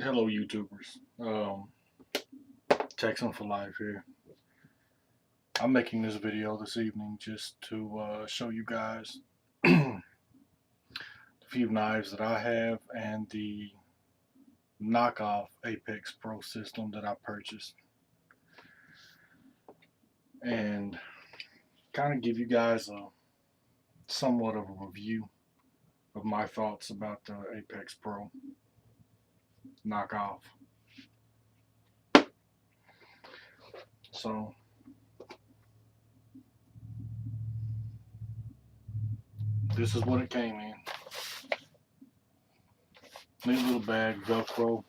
Hello, YouTubers. Texan for Life here. I'm making this video this evening just to show you guys a few knives that I have and the knockoff Apex Pro system that I purchased, and kind of give you guys a somewhat of a review of my thoughts about the Apex Pro knockoff. So this is what it came in. Neat little bag, Velcro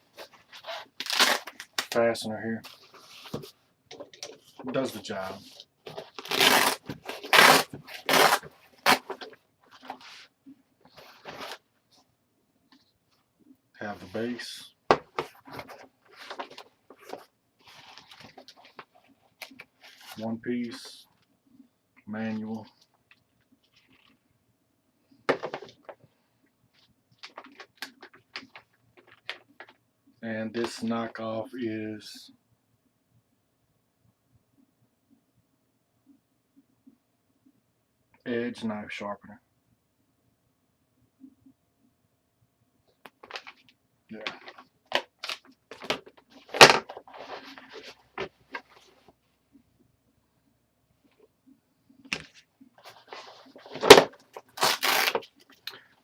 fastener here. Does the job. Have the base. One piece. Manual. And this knockoff is Edge knife sharpener. Yeah.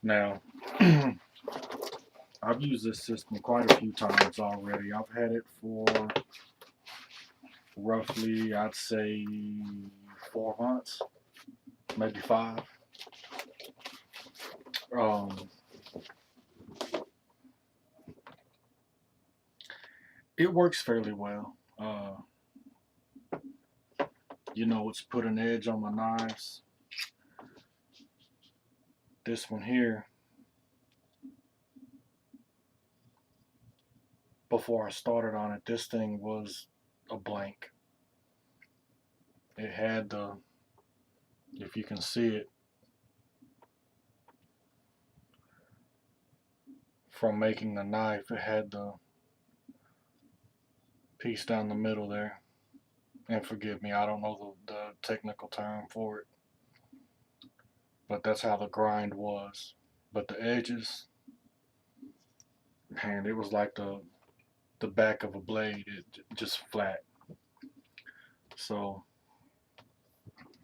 Now, I've used this system quite a few times already. I've had it for roughly, I'd say, 4 months, maybe 5. Um, it works fairly well. It's put an edge on my knives. This one here, before I started on it, this thing was a blank. It had the, if you can see it, from making the knife, it had the piece down the middle there. And forgive me, I don't know the technical term for it, but that's how the grind was. But the edges, man, it was like the back of a blade, it just flat. So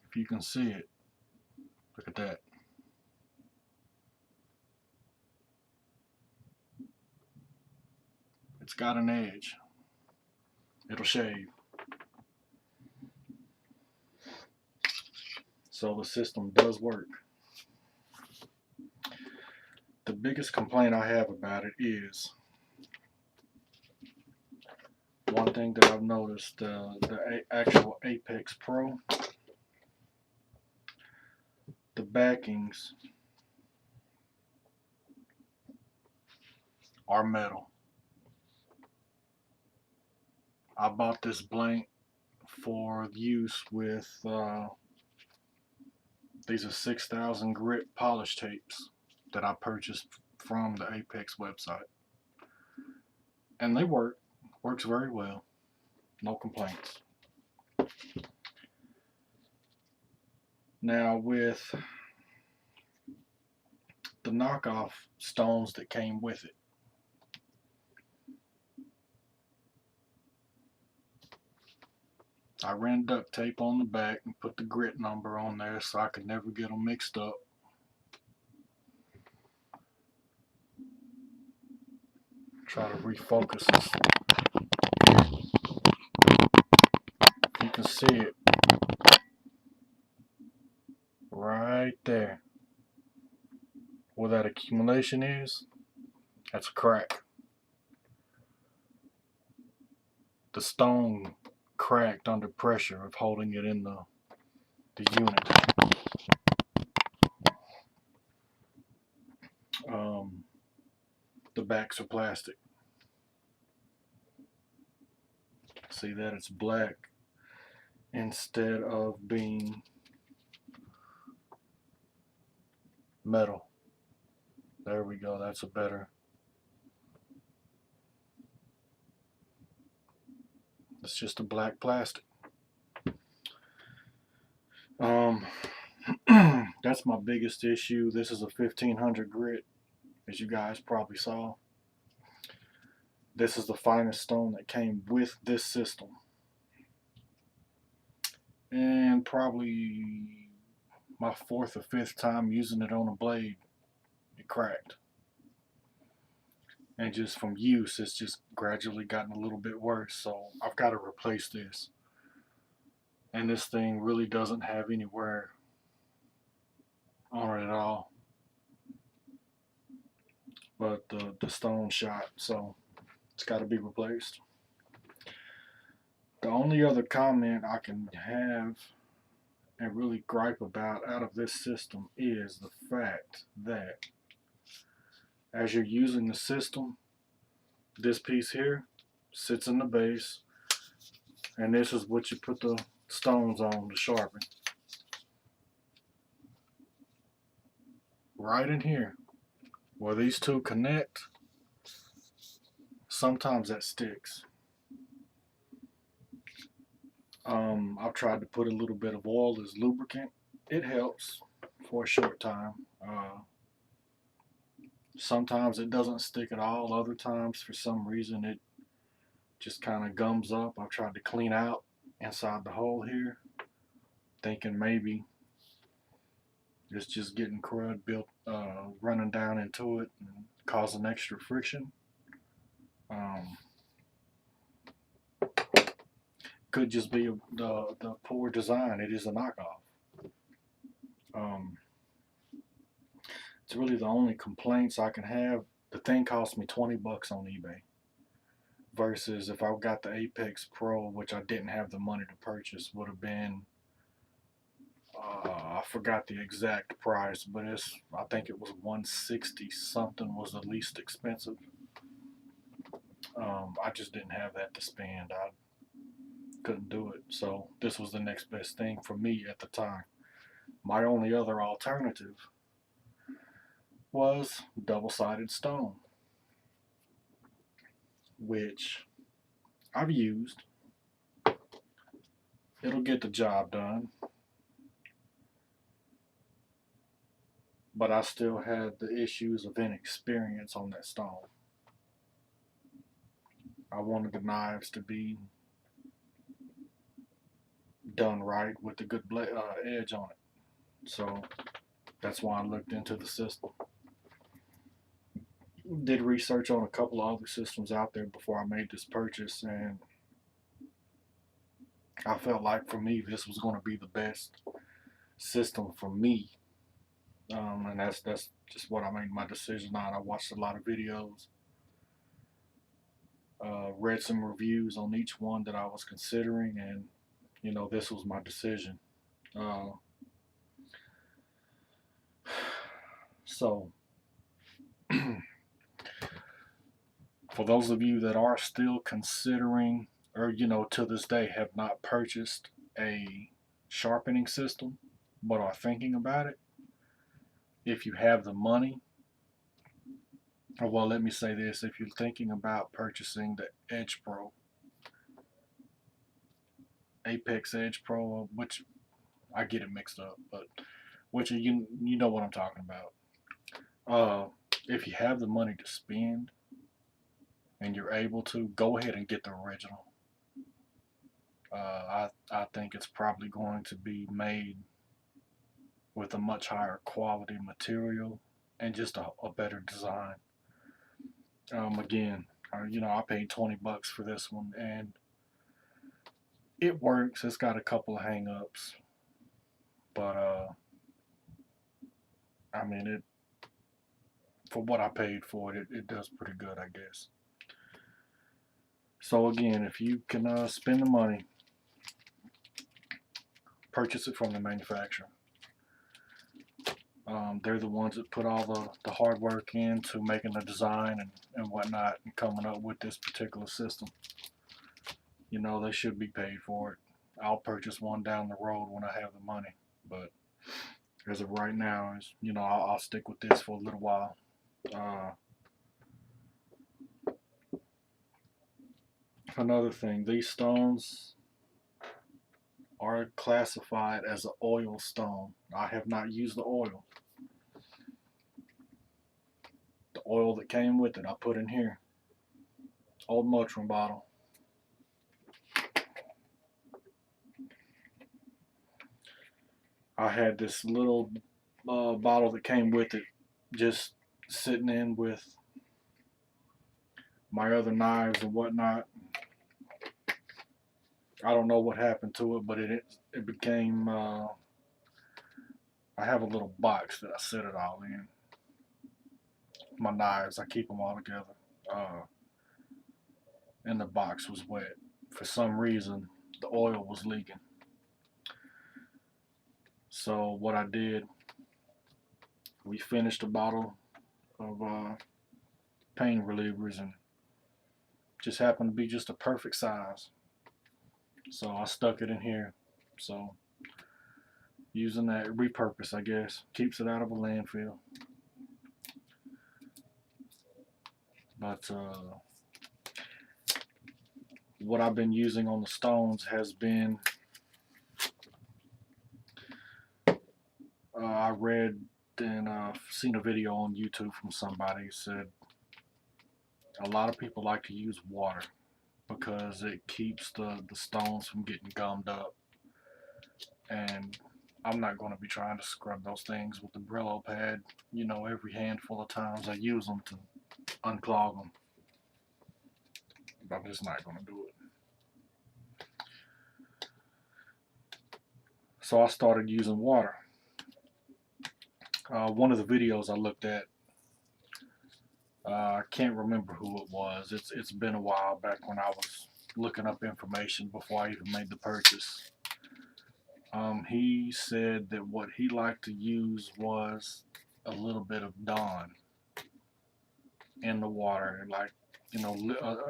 if you can see it, look at that. It's got an edge. It'll shave. So the system does work. The biggest complaint I have about it is one thing that I've noticed: the actual Apex Pro, the backings are metal. I bought this blank for use with these are 6,000 grit polish tapes that I purchased from the Apex website, and they works very well, no complaints. Now with the knockoff stones that came with it, I ran duct tape on the back and put the grit number on there so I could never get them mixed up. Try to refocus this. You can see it right there. Where that accumulation is, that's a crack. The stone cracked under pressure of holding it in the unit. Um, the backs are plastic. See that it's black instead of being metal. There we go. That's a better It's just a black plastic. That's my biggest issue. This is a 1500 grit, as you guys probably saw. This is the finest stone that came with this system. And probably my 4th or 5th time using it on a blade, it cracked. And just from use, it's just gradually gotten a little bit worse. So I've got to replace this. And this thing really doesn't have any wear on it at all. But the stone shot, so it's got to be replaced. The only other comment I can have and really gripe about out of this system is the fact that as you're using the system, this piece here sits in the base, and this is what you put the stones on to sharpen. Right in here, where these two connect, sometimes that sticks. I've tried to put a little bit of oil as lubricant. It helps for a short time. Sometimes it doesn't stick at all. Other times, for some reason, it just kind of gums up. I've tried to clean out inside the hole here, thinking maybe it's just getting crud built, running down into it and causing extra friction. Could just be the poor design. It is a knockoff. It's really the only complaints I can have. The thing cost me 20 bucks on eBay. Versus if I got the Apex Pro, which I didn't have the money to purchase, would have been, I forgot the exact price, but I think it was 160 something was the least expensive. I just didn't have that to spend. I couldn't do it. So this was the next best thing for me at the time. My only other alternative was double-sided stone, which I've used. It'll get the job done, but I still had the issues of inexperience on that stone. I wanted the knives to be done right with a good edge on it. So that's why I looked into the system. Did research on a couple of other systems out there before I made this purchase, and I felt like for me this was going to be the best system for me. And that's just what I made my decision on. I watched a lot of videos, read some reviews on each one that I was considering, and this was my decision. So for those of you that are still considering, or to this day have not purchased a sharpening system but are thinking about it, if you have the money, or well, let me say this, if you're thinking about purchasing the Edge Pro, Apex Edge Pro, which I get it mixed up, but which you know what I'm talking about. If you have the money to spend and you're able to, go ahead and get the original. I think it's probably going to be made with a much higher quality material and just a better design. Again, I paid 20 bucks for this one, and it works. It's got a couple of hang-ups, but I mean, it, for what I paid for it, it does pretty good, I guess. So again, if you can spend the money, purchase it from the manufacturer. They're the ones that put all the hard work into making the design and whatnot and coming up with this particular system. They should be paid for it. I'll purchase one down the road when I have the money, but as of right now, I'll stick with this for a little while. Another thing, these stones are classified as an oil stone. I have not used the oil. The oil that came with it, I put in here. Old Motrin bottle. I had this little bottle that came with it just sitting in with my other knives and whatnot. I don't know what happened to it, but it became, I have a little box that I set it all in. My knives, I keep them all together. And the box was wet. For some reason, the oil was leaking. So what I did, we finished a bottle of pain relievers, and just happened to be just a perfect size. So I stuck it in here. So using that repurpose, I guess, keeps it out of a landfill. But what I've been using on the stones has been, I read and seen a video on YouTube from somebody who said a lot of people like to use water because it keeps the stones from getting gummed up. And I'm not going to be trying to scrub those things with the Brillo pad, you know, every handful of times I use them to unclog them. I'm just not going to do it. So I started using water. One of the videos I looked at, I can't remember who it was. It's been a while back when I was looking up information before I even made the purchase. He said that what he liked to use was a little bit of Dawn in the water, like, you know,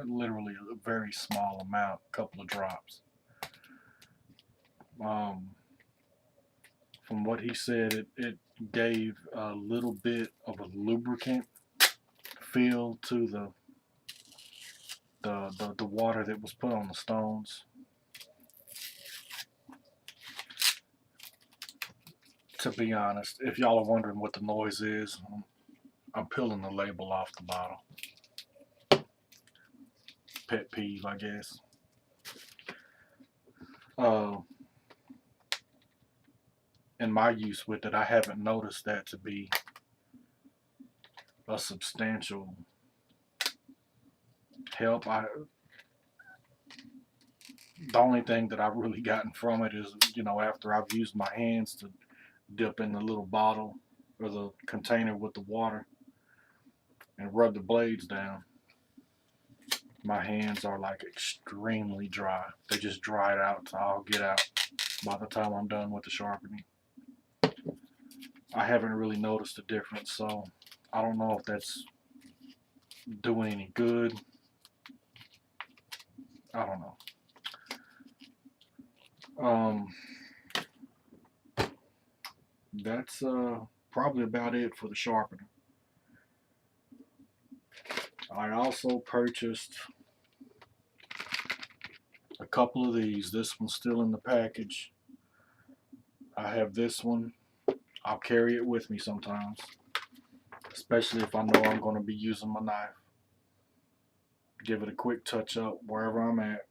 literally a very small amount, a couple of drops. From what he said, it gave a little bit of a lubricant feel to the water that was put on the stones. To be honest, if y'all are wondering what the noise is, I'm peeling the label off the bottle. Pet peeve, I guess. In my use with it, I haven't noticed that to be a substantial help. The only thing that I've really gotten from it is, you know, after I've used my hands to dip in the little bottle or the container with the water and rub the blades down, my hands are like extremely dry. They just dried out to all get out by the time I'm done with the sharpening. I haven't really noticed a difference, so I don't know if that's doing any good. I don't know. That's probably about it for the sharpener. I also purchased a couple of these. This one's still in the package. I have this one. I'll carry it with me sometimes, especially if I know I'm going to be using my knife. Give it a quick touch up wherever I'm at,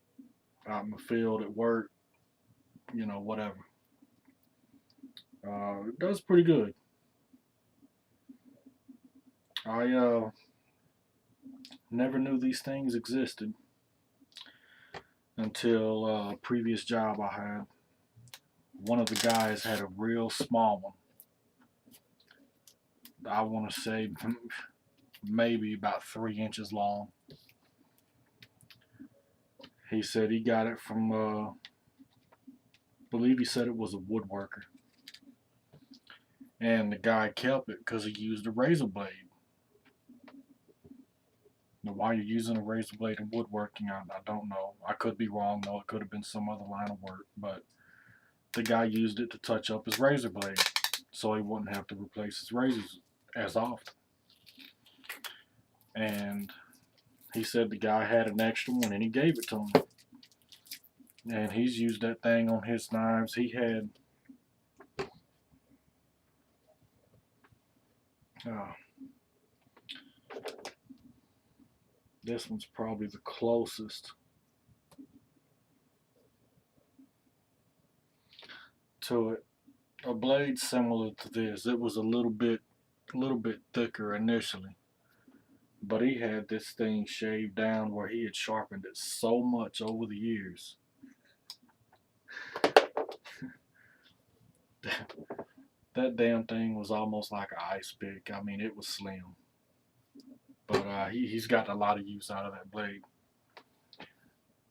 out in the field, at work, you know, whatever. It does pretty good. I never knew these things existed until a previous job I had. One of the guys had a real small one. I want to say maybe about 3 inches long. He said he got it from, I believe he said it was a woodworker. And the guy kept it because he used a razor blade. Now, why you're using a razor blade in woodworking, I don't know. I could be wrong, though. It could have been some other line of work. But the guy used it to touch up his razor blade so he wouldn't have to replace his razors as often. And he said the guy had an extra one and he gave it to him. And he's used that thing on his knives. He had this one's probably the closest to it. A blade similar to this. It was a little bit thicker initially, but he had this thing shaved down where he had sharpened it so much over the years. That damn thing was almost like an ice pick. I mean, it was slim. But he's got a lot of use out of that blade.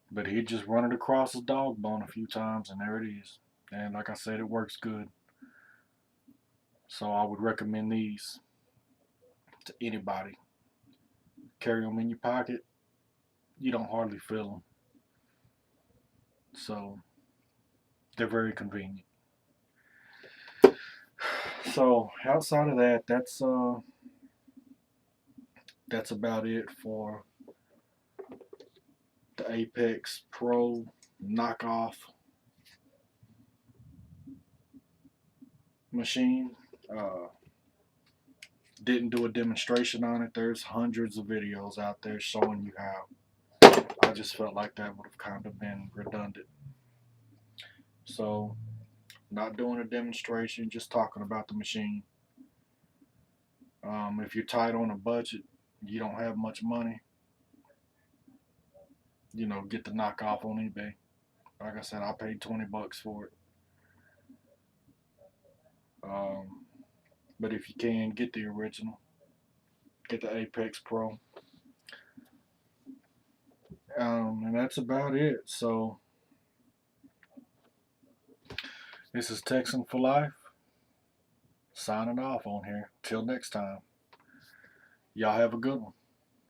But he'd just run it across his dog bone a few times, and there it is. And like I said, it works good. So I would recommend these to anybody. Carry them in your pocket. You don't hardly feel them. So they're very convenient. So outside of that, that's about it for the Apex Pro knockoff machine. Didn't do a demonstration on it. There's hundreds of videos out there showing you how. I just felt like that would have kind of been redundant. So, not doing a demonstration, just talking about the machine. If you're tight on a budget, you don't have much money, get the knockoff on eBay. Like I said, I paid $20 for it. But if you can, get the original. Get the Apex Pro. And that's about it. So, this is Texan for Life. Signing off on here. Till next time. Y'all have a good one.